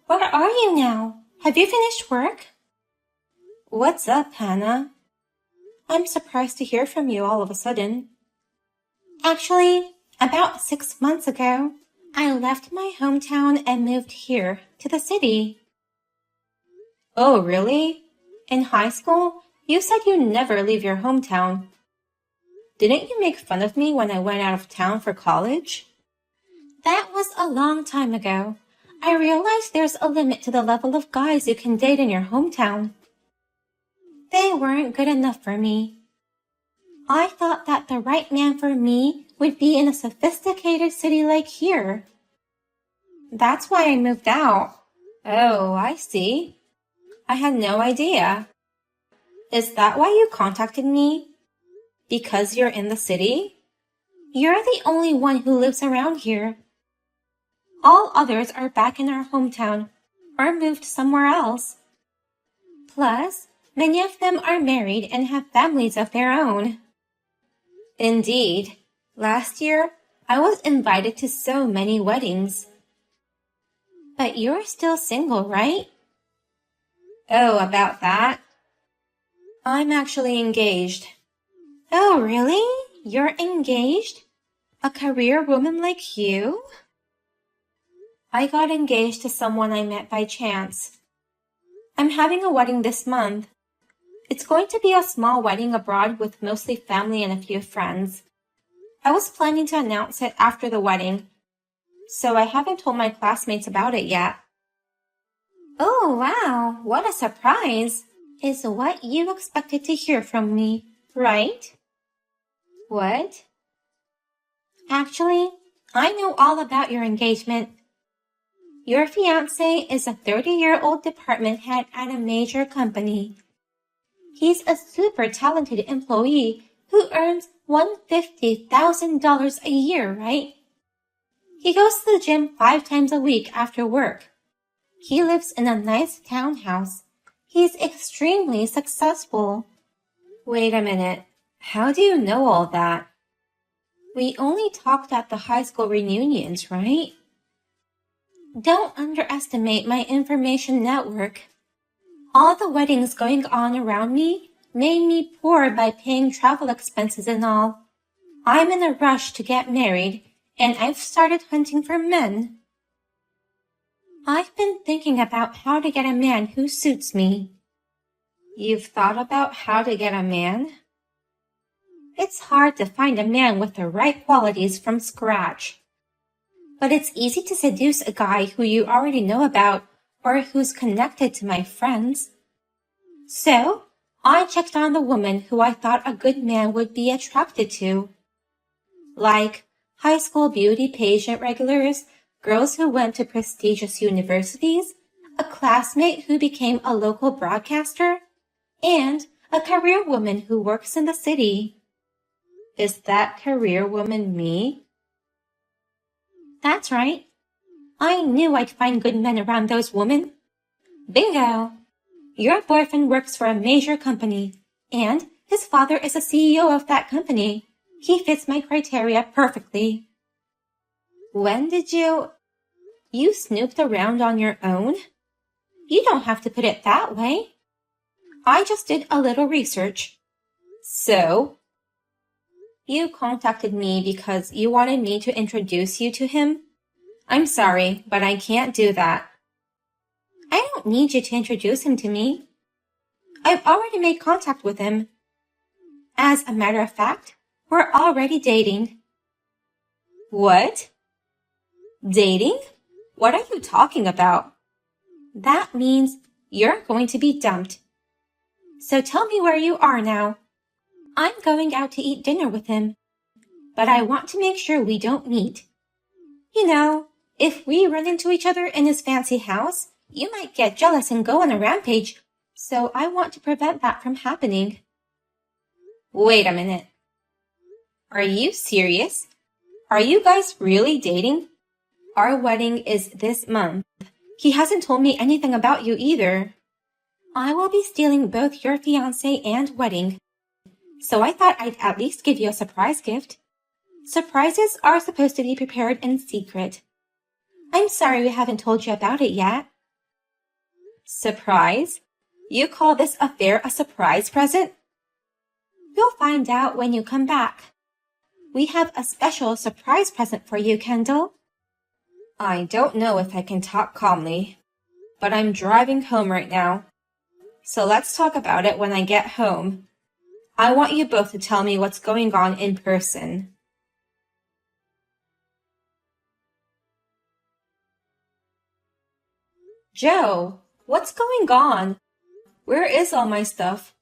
Where are you now? Have you finished work? What's up, Hannah? I'm surprised to hear from you all of a sudden. Actually, about 6 months ago, I left my hometown and moved here to the city. Oh, really? In high school, you said you never leave your hometown. Didn't you make fun of me when I went out of town for college? That was a long time ago. I realized there's a limit to the level of guys you can date in your hometown. They weren't good enough for me. I thought that the right man for me would be in a sophisticated city like here. That's why I moved out. Oh, I see. I had no idea. Is that why you contacted me? Because you're in the city? You're the only one who lives around here. All others are back in our hometown or moved somewhere else. Plus, many of them are married and have families of their own. Indeed. Last year, I was invited to so many weddings. But you're still single, right? Oh, about that? I'm actually engaged. Oh, really? You're engaged? A career woman like you? I got engaged to someone I met by chance. I'm having a wedding this month. It's going to be a small wedding abroad with mostly family and a few friends. I was planning to announce it after the wedding, so I haven't told my classmates about it yet. Oh, wow, what a surprise! Is what you expected to hear from me, right? What? Actually, I know all about your engagement. Your fiancé is a 30-year-old department head at a major company. He's a super talented employee who earns $150,000 a year, right? He goes to the gym 5 times a week after work. He lives in a nice townhouse. He's extremely successful. Wait a minute. How do you know all that? We only talked at the high school reunions, right? Don't underestimate my information network. All the weddings going on around me made me poor by paying travel expenses and all. I'm in a rush to get married, and I've started hunting for men. I've been thinking about how to get a man who suits me. You've thought about how to get a man? It's hard to find a man with the right qualities from scratch. But it's easy to seduce a guy who you already know about or who's connected to my friends. So, I checked on the woman who I thought a good man would be attracted to. Like high school beauty pageant regulars, girls who went to prestigious universities, a classmate who became a local broadcaster, and a career woman who works in the city. Is that career woman me? That's right. I knew I'd find good men around those women. Bingo! Your boyfriend works for a major company, and his father is the CEO of that company. He fits my criteria perfectly. When did you snooped around on your own? You don't have to put it that way. I just did a little research. So? You contacted me because you wanted me to introduce you to him? I'm sorry, but I can't do that. I don't need you to introduce him to me. I've already made contact with him. As a matter of fact, we're already dating. What? Dating? What are you talking about? That means you're going to be dumped. So tell me where you are now. I'm going out to eat dinner with him, but I want to make sure we don't meet. You know, if we run into each other in his fancy house, you might get jealous and go on a rampage, so I want to prevent that from happening. Wait a minute. Are you serious? Are you guys really dating? Our wedding is this month. He hasn't told me anything about you either. I will be stealing both your fiancé and wedding, so I thought I'd at least give you a surprise gift. Surprises are supposed to be prepared in secret. I'm sorry we haven't told you about it yet. Surprise? You call this affair a surprise present? You'll find out when you come back. We have a special surprise present for you, Kendall. I don't know if I can talk calmly, but I'm driving home right now. So let's talk about it when I get home. I want you both to tell me what's going on in person. Joe, what's going on? Where is all my stuff?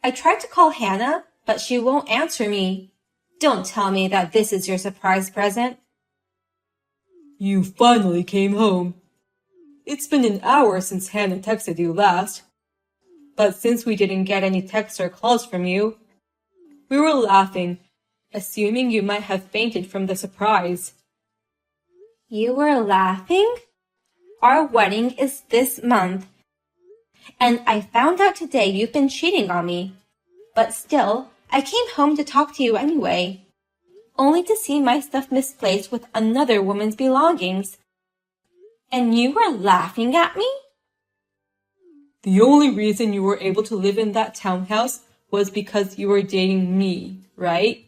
I tried to call Hannah, but she won't answer me. Don't tell me that this is your surprise present. You finally came home. It's been an hour since Hannah texted you last. But since we didn't get any texts or calls from you, we were laughing, assuming you might have fainted from the surprise. You were laughing? Our wedding is this month. And I found out today you've been cheating on me. But still, I came home to talk to you anyway. Only to see my stuff misplaced with another woman's belongings. And you were laughing at me? The only reason you were able to live in that townhouse was because you were dating me, right?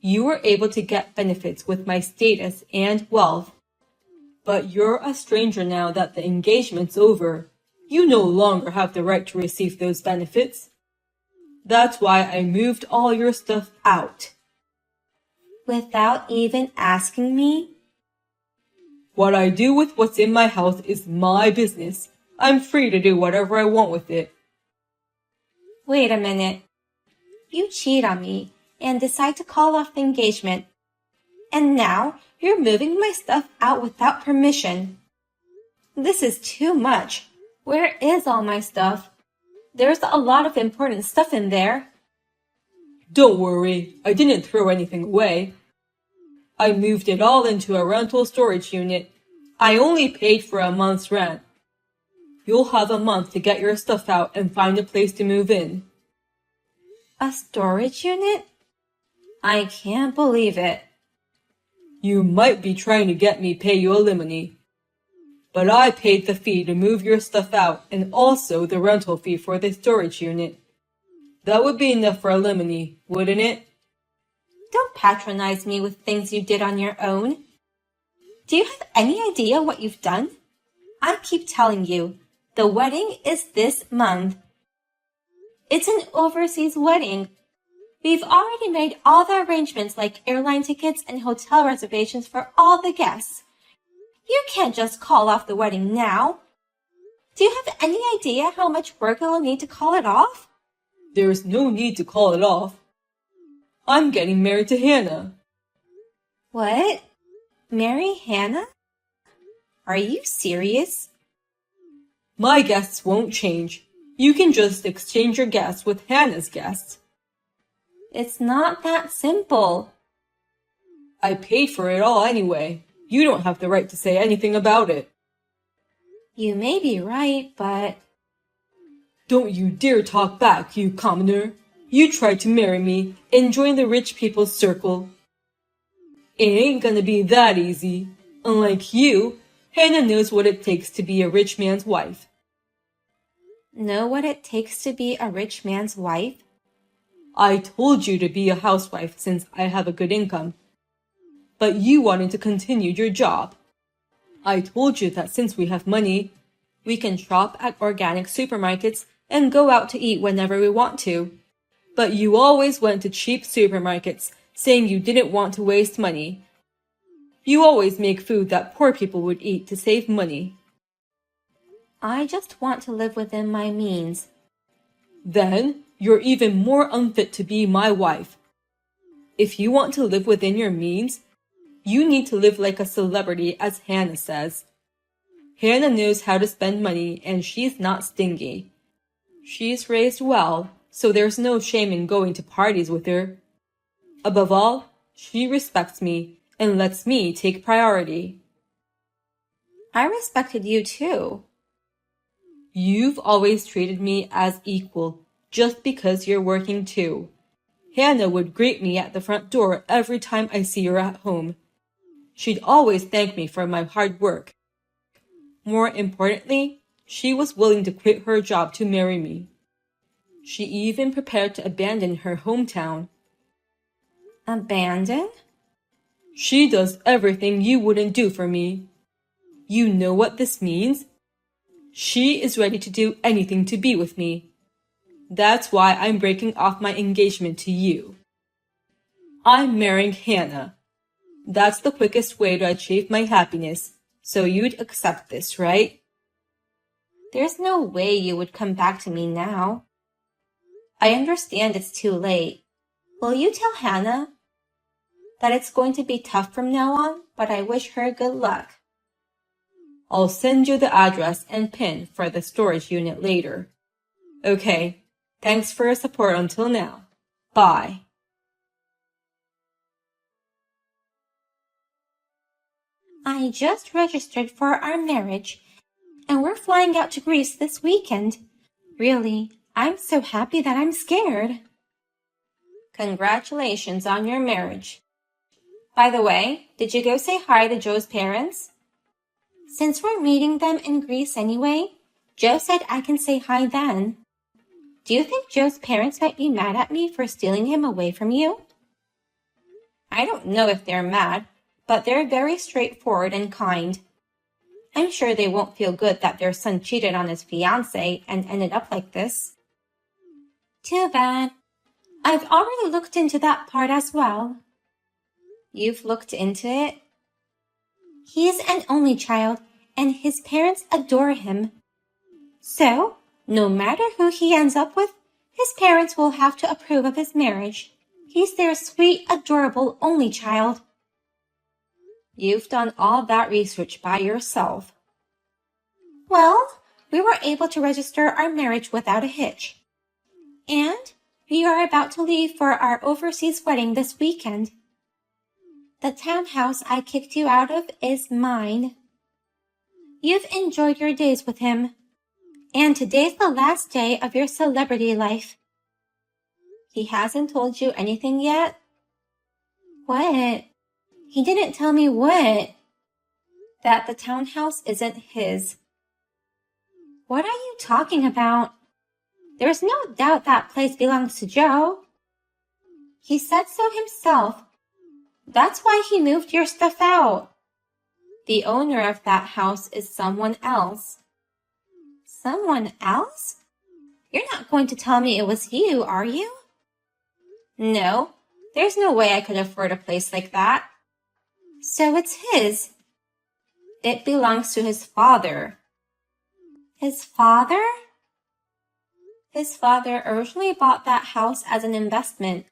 You were able to get benefits with my status and wealth. But you're a stranger now that the engagement's over. You no longer have the right to receive those benefits. That's why I moved all your stuff out. Without even asking me? What I do with what's in my house is my business. I'm free to do whatever I want with it. Wait a minute. You cheat on me and decide to call off the engagement. And now you're moving my stuff out without permission. This is too much. Where is all my stuff? There's a lot of important stuff in there. Don't worry, I didn't throw anything away. I moved it all into a rental storage unit. I only paid for a month's rent. You'll have a month to get your stuff out and find a place to move in. A storage unit? I can't believe it. You might be trying to get me pay you alimony. But I paid the fee to move your stuff out and also the rental fee for the storage unit. That would be enough for alimony, wouldn't it? Don't patronize me with things you did on your own. Do you have any idea what you've done? I keep telling you, the wedding is this month. It's an overseas wedding. We've already made all the arrangements like airline tickets and hotel reservations for all the guests. You can't just call off the wedding now. Do you have any idea how much work it'll need to call it off? There's no need to call it off. I'm getting married to Hannah. What? Marry Hannah? Are you serious? My guests won't change. You can just exchange your guests with Hannah's guests. It's not that simple. I paid for it all anyway. You don't have the right to say anything about it. You may be right, but... Don't you dare talk back, you commoner. You tried to marry me and join the rich people's circle. It ain't gonna be that easy. Unlike you, Hannah knows what it takes to be a rich man's wife. Know what it takes to be a rich man's wife? I told you to be a housewife since I have a good income. But you wanted to continue your job. I told you that since we have money, we can shop at organic supermarkets and go out to eat whenever we want to. But you always went to cheap supermarkets, saying you didn't want to waste money. You always make food that poor people would eat to save money. I just want to live within my means. Then you're even more unfit to be my wife. If you want to live within your means, you need to live like a celebrity, as Hannah says. Hannah knows how to spend money and she's not stingy. She's raised well, so there's no shame in going to parties with her. Above all, she respects me and lets me take priority. I respected you too. You've always treated me as equal, just because you're working too. Hannah would greet me at the front door every time I see her at home. She'd always thank me for my hard work. More importantly, She was willing to quit her job to marry me. She even prepared to abandon her hometown. Abandon? She does everything you wouldn't do for me. You know what this means? She is ready to do anything to be with me. That's why I'm breaking off my engagement to you. I'm marrying Hannah. That's the quickest way to achieve my happiness, so you'd accept this, right? There's no way you would come back to me now. I understand it's too late. Will you tell Hannah that it's going to be tough from now on, but I wish her good luck? I'll send you the address and PIN for the storage unit later. Okay, thanks for your support until now. Bye. I just registered for our marriage, and we're flying out to Greece this weekend. Really, I'm so happy that I'm scared. Congratulations on your marriage. By the way, did you go say hi to Joe's parents? Since we're meeting them in Greece anyway, Joe said I can say hi then. Do you think Joe's parents might be mad at me for stealing him away from you? I don't know if they're mad, but they're very straightforward and kind. I'm sure they won't feel good that their son cheated on his fiancée and ended up like this. Too bad. I've already looked into that part as well. You've looked into it? He's an only child, and his parents adore him. So, no matter who he ends up with, his parents will have to approve of his marriage. He's their sweet, adorable only child. You've done all that research by yourself. Well, we were able to register our marriage without a hitch. And we are about to leave for our overseas wedding this weekend. The townhouse I kicked you out of is mine. You've enjoyed your days with him, and today's the last day of your celebrity life. He hasn't told you anything yet? What? He didn't tell me what? That the townhouse isn't his. What are you talking about? There's no doubt that place belongs to Joe. He said so himself. That's why he moved your stuff out. The owner of that house is someone else. Someone else? You're not going to tell me it was you, are you? No, there's no way I could afford a place like that. So it's his. It belongs to his father. His father? His father originally bought that house as an investment.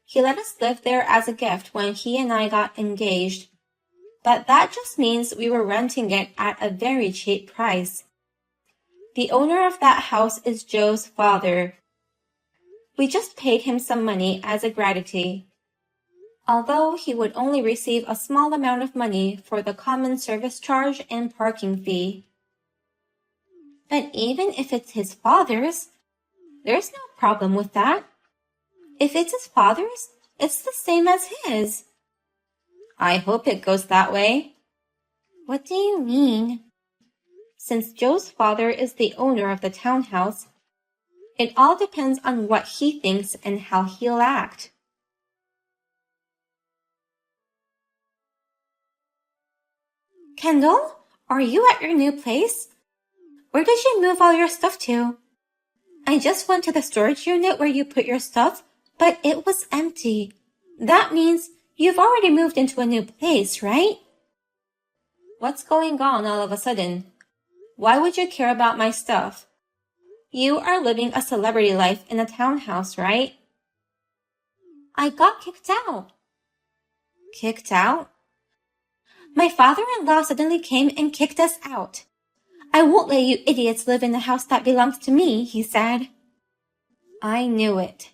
He let us live there as a gift when he and I got engaged. But that just means we were renting it at a very cheap price. The owner of that house is Joe's father. We just paid him some money as a gratitude, although he would only receive a small amount of money for the common service charge and parking fee. But even if it's his father's, there's no problem with that. If it's his father's, it's the same as his. I hope it goes that way. What do you mean? Since Joe's father is the owner of the townhouse, it all depends on what he thinks and how he'll act. Kendall, are you at your new place? Where did you move all your stuff to? I just went to the storage unit where you put your stuff, but it was empty. That means you've already moved into a new place, right? What's going on all of a sudden? Why would you care about my stuff? You are living a celebrity life in a townhouse, right? I got kicked out. Kicked out? My father-in-law suddenly came and kicked us out. I won't let you idiots live in the house that belongs to me, he said. I knew it.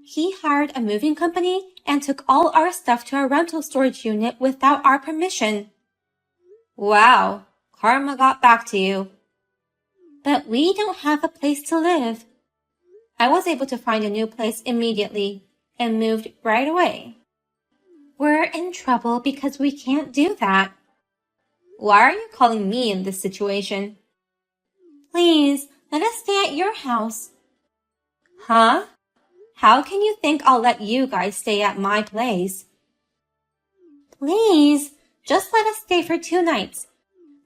He hired a moving company and took all our stuff to a rental storage unit without our permission. Wow, karma got back to you. But we don't have a place to live. I was able to find a new place immediately and moved right away. We're in trouble because we can't do that. Why are you calling me in this situation? Please, let us stay at your house. Huh? How can you think I'll let you guys stay at my place? Please, just let us stay for 2 nights.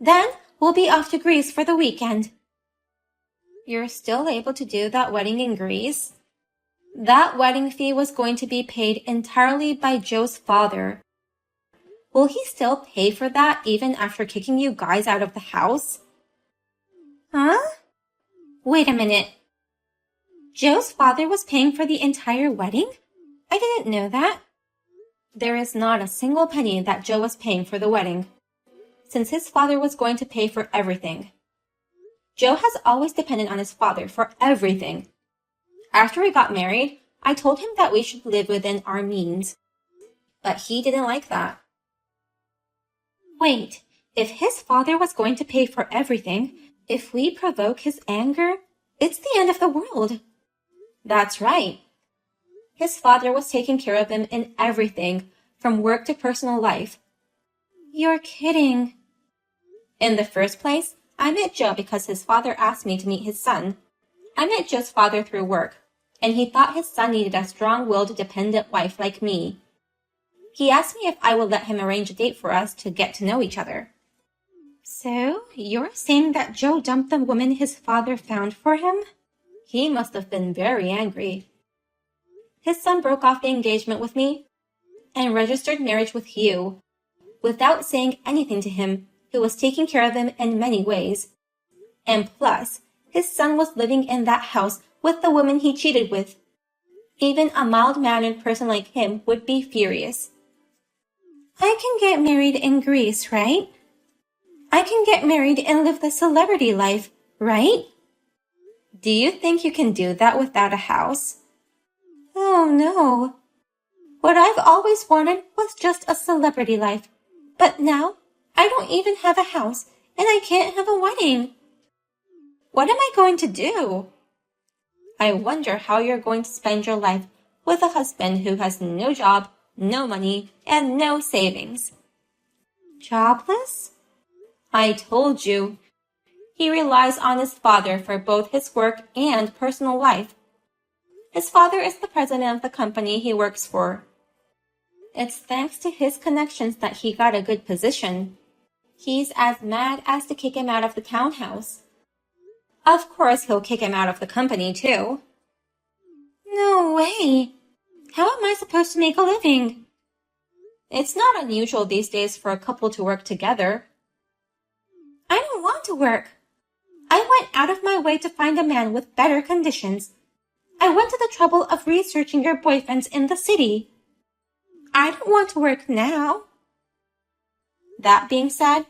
Then we'll be off to Greece for the weekend. You're still able to do that wedding in Greece? That wedding fee was going to be paid entirely by Joe's father. Will he still pay for that even after kicking you guys out of the house? Huh? Wait a minute. Joe's father was paying for the entire wedding? I didn't know that. There is not a single penny that Joe was paying for the wedding, since his father was going to pay for everything. Joe has always depended on his father for everything. After we got married, I told him that we should live within our means, but he didn't like that. Wait, if his father was going to pay for everything, if we provoke his anger, it's the end of the world. That's right. His father was taking care of him in everything, from work to personal life. You're kidding. In the first place, I met Joe because his father asked me to meet his son. I met Joe's father through work, and he thought his son needed a strong-willed, dependent wife like me. He asked me if I would let him arrange a date for us to get to know each other. So, you're saying that Joe dumped the woman his father found for him? He must have been very angry. His son broke off the engagement with me and registered marriage with you, without saying anything to him, who was taking care of him in many ways. And plus, his son was living in that house with the woman he cheated with. Even a mild-mannered person like him would be furious. I can get married in Greece, right? I can get married and live the celebrity life, right? Do you think you can do that without a house? Oh no. What I've always wanted was just a celebrity life. But now, I don't even have a house, and I can't have a wedding. What am I going to do? I wonder how you're going to spend your life with a husband who has no job, no money, and no savings. Jobless? I told you. He relies on his father for both his work and personal life. His father is the president of the company he works for. It's thanks to his connections that he got a good position. He's as mad as to kick him out of the townhouse. Of course, he'll kick him out of the company, too. No way! How am I supposed to make a living? It's not unusual these days for a couple to work together. I don't want to work. I went out of my way to find a man with better conditions. I went to the trouble of researching your boyfriends in the city. I don't want to work now. That being said,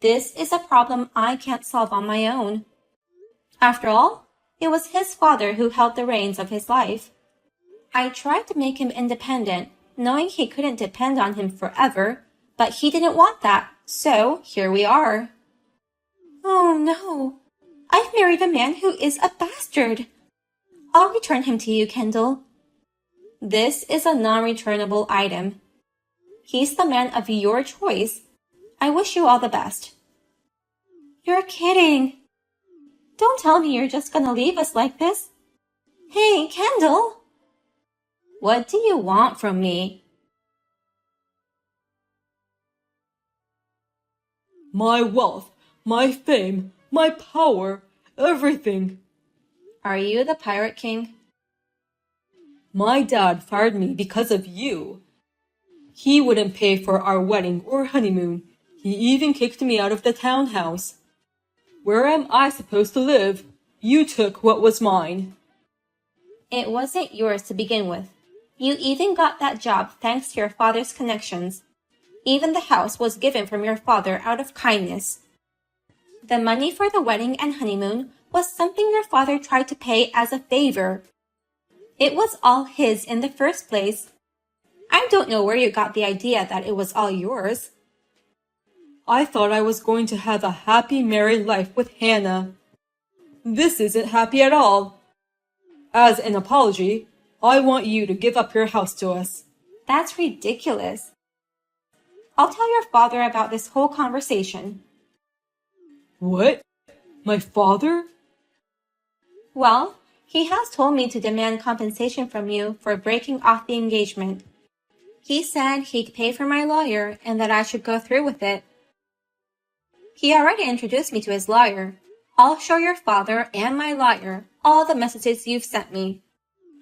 this is a problem I can't solve on my own. After all, it was his father who held the reins of his life. I tried to make him independent, knowing he couldn't depend on him forever, but he didn't want that, so here we are. Oh no, I've married a man who is a bastard. I'll return him to you, Kendall. This is a non-returnable item. He's the man of your choice. I wish you all the best. You're kidding. Don't tell me you're just gonna leave us like this. Hey, Kendall. What do you want from me? My wealth, my fame, my power, everything. Are you the Pirate King? My dad fired me because of you. He wouldn't pay for our wedding or honeymoon. He even kicked me out of the townhouse. Where am I supposed to live? You took what was mine. It wasn't yours to begin with. You even got that job thanks to your father's connections. Even the house was given from your father out of kindness. The money for the wedding and honeymoon was something your father tried to pay as a favor. It was all his in the first place. I don't know where you got the idea that it was all yours. I thought I was going to have a happy married life with Hannah. This isn't happy at all. As an apology, I want you to give up your house to us. That's ridiculous. I'll tell your father about this whole conversation. What? My father? Well, he has told me to demand compensation from you for breaking off the engagement. He said he'd pay for my lawyer and that I should go through with it. He already introduced me to his lawyer. I'll show your father and my lawyer all the messages you've sent me.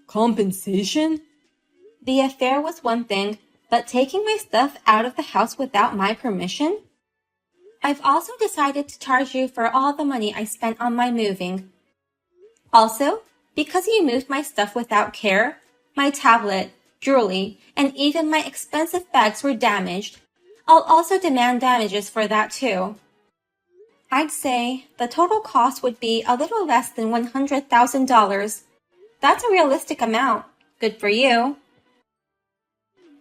Compensation? The affair was one thing, but taking my stuff out of the house without my permission? I've also decided to charge you for all the money I spent on my moving. Also, because you moved my stuff without care, my tablet, jewelry, and even my expensive bags were damaged. I'll also demand damages for that too. I'd say the total cost would be a little less than $100,000. That's a realistic amount. Good for you.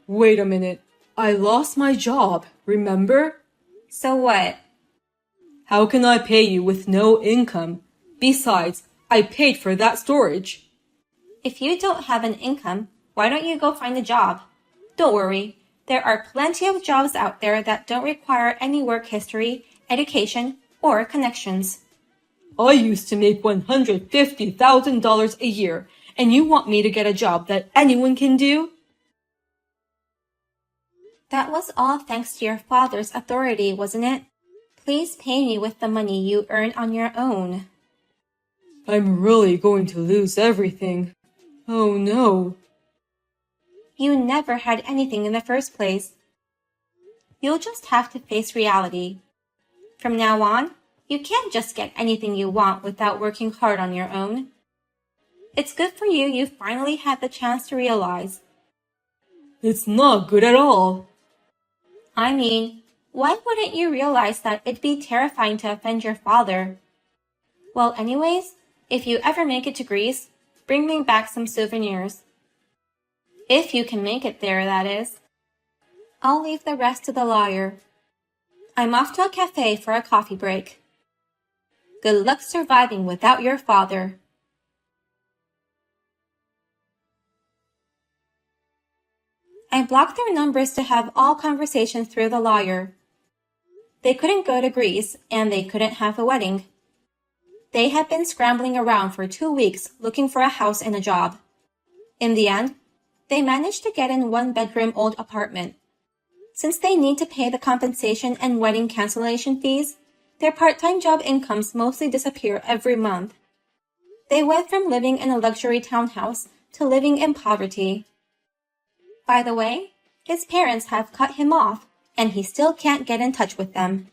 Wait a minute. I lost my job, remember? So what? How can I pay you with no income? Besides, I paid for that storage. If you don't have an income, why don't you go find a job? Don't worry. There are plenty of jobs out there that don't require any work history, education, or connections. I used to make $150,000 a year, and you want me to get a job that anyone can do? That was all thanks to your father's authority, wasn't it? Please pay me with the money you earn on your own. I'm really going to lose everything. Oh no. You never had anything in the first place. You'll just have to face reality. From now on, you can't just get anything you want without working hard on your own. It's good for you you finally had the chance to realize. It's not good at all. I mean, why wouldn't you realize that it'd be terrifying to offend your father? Well, anyways, if you ever make it to Greece, bring me back some souvenirs. If you can make it there, that is. I'll leave the rest to the lawyer. I'm off to a cafe for a coffee break. Good luck surviving without your father. I blocked their numbers to have all conversations through the lawyer. They couldn't go to Greece, and they couldn't have a wedding. They had been scrambling around for 2 weeks looking for a house and a job. In the end, they managed to get in one-bedroom old apartment. Since they need to pay the compensation and wedding cancellation fees, their part-time job incomes mostly disappear every month. They went from living in a luxury townhouse to living in poverty. By the way, his parents have cut him off, and he still can't get in touch with them.